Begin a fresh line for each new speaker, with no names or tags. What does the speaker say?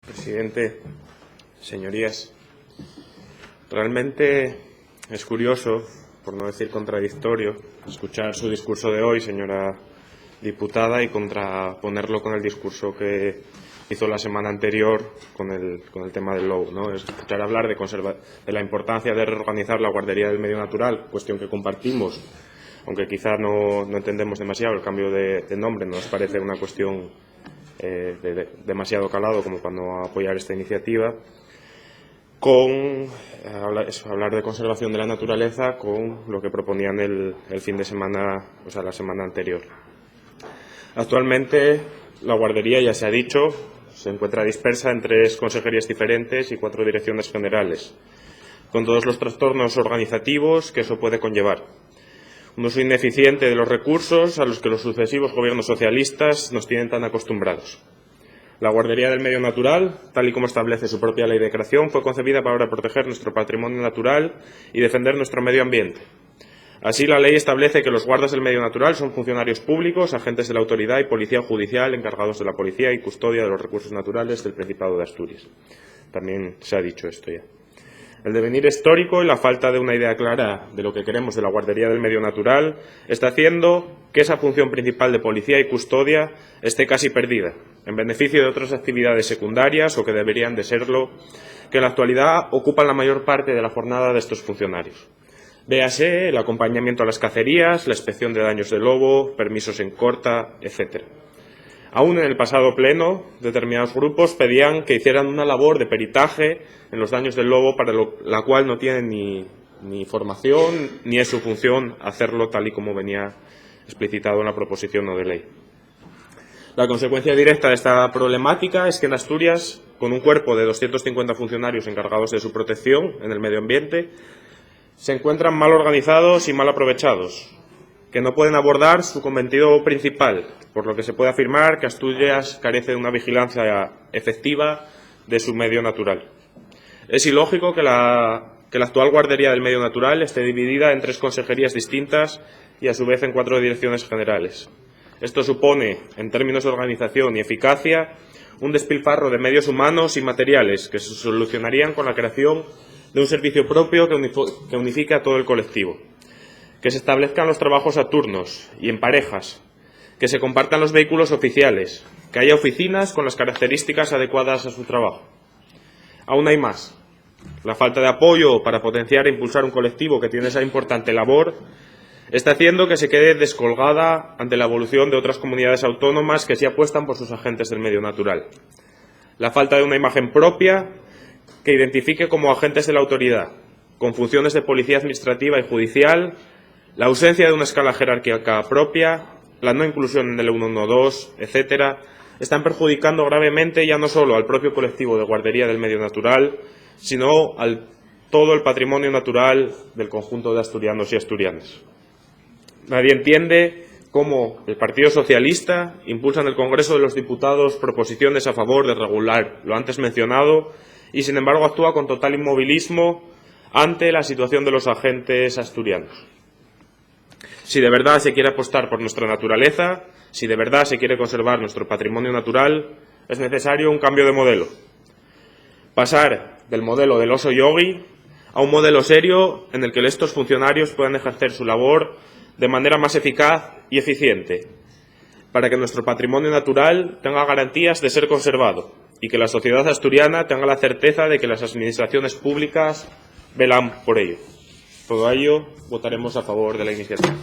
Presidente, señorías, realmente es curioso, por no decir contradictorio, escuchar su discurso de hoy, señora diputada, y contraponerlo con el discurso que hizo la semana anterior con el tema del lobo, ¿no? Escuchar hablar de la importancia de reorganizar la guardería del medio natural, cuestión que compartimos, aunque quizá no entendemos demasiado el cambio de nombre, nos parece una cuestión demasiado calado como para no apoyar esta iniciativa, hablar de conservación de la naturaleza con lo que proponían el fin de semana, o sea, la semana anterior. Actualmente la guardería, ya se ha dicho, se encuentra dispersa en 3 consejerías diferentes y 4 direcciones generales, con todos los trastornos organizativos que eso puede conllevar. Un uso ineficiente de los recursos a los que los sucesivos gobiernos socialistas nos tienen tan acostumbrados. La guardería del medio natural, tal y como establece su propia ley de creación, fue concebida para proteger nuestro patrimonio natural y defender nuestro medio ambiente. Así, la ley establece que los guardas del medio natural son funcionarios públicos, agentes de la autoridad y policía judicial encargados de la policía y custodia de los recursos naturales del Principado de Asturias. También se ha dicho esto ya. El devenir histórico y la falta de una idea clara de lo que queremos de la guardería del medio natural está haciendo que esa función principal de policía y custodia esté casi perdida, en beneficio de otras actividades secundarias o que deberían de serlo, que en la actualidad ocupan la mayor parte de la jornada de estos funcionarios. Véase el acompañamiento a las cacerías, la inspección de daños de lobo, permisos en corta, etc. Aún en el pasado pleno, determinados grupos pedían que hicieran una labor de peritaje en los daños del lobo para la cual no tienen ni formación ni es su función hacerlo tal y como venía explicitado en la proposición no de ley. La consecuencia directa de esta problemática es que en Asturias, con un cuerpo de 250 funcionarios encargados de su protección en el medio ambiente, se encuentran mal organizados y mal aprovechados, que no pueden abordar su cometido principal, por lo que se puede afirmar que Asturias carece de una vigilancia efectiva de su medio natural. Es ilógico que la actual guardería del medio natural esté dividida en 3 consejerías distintas y a su vez en 4 direcciones generales. Esto supone, en términos de organización y eficacia, un despilfarro de medios humanos y materiales que se solucionarían con la creación de un servicio propio que unifique a todo el colectivo. Que se establezcan los trabajos a turnos y en parejas, que se compartan los vehículos oficiales, que haya oficinas con las características adecuadas a su trabajo. Aún hay más. La falta de apoyo para potenciar e impulsar un colectivo que tiene esa importante labor está haciendo que se quede descolgada ante la evolución de otras comunidades autónomas que sí apuestan por sus agentes del medio natural. La falta de una imagen propia que identifique como agentes de la autoridad, con funciones de policía administrativa y judicial, la ausencia de una escala jerárquica propia, la no inclusión en el 112, etc., están perjudicando gravemente ya no solo al propio colectivo de guardería del medio natural, sino al todo el patrimonio natural del conjunto de asturianos y asturianas. Nadie entiende cómo el Partido Socialista impulsa en el Congreso de los Diputados proposiciones a favor de regular lo antes mencionado y, sin embargo, actúa con total inmovilismo ante la situación de los agentes asturianos. Si de verdad se quiere apostar por nuestra naturaleza, si de verdad se quiere conservar nuestro patrimonio natural, es necesario un cambio de modelo. Pasar del modelo del oso yogi a un modelo serio en el que estos funcionarios puedan ejercer su labor de manera más eficaz y eficiente, para que nuestro patrimonio natural tenga garantías de ser conservado y que la sociedad asturiana tenga la certeza de que las administraciones públicas velan por ello. Por ello, votaremos a favor de la iniciativa.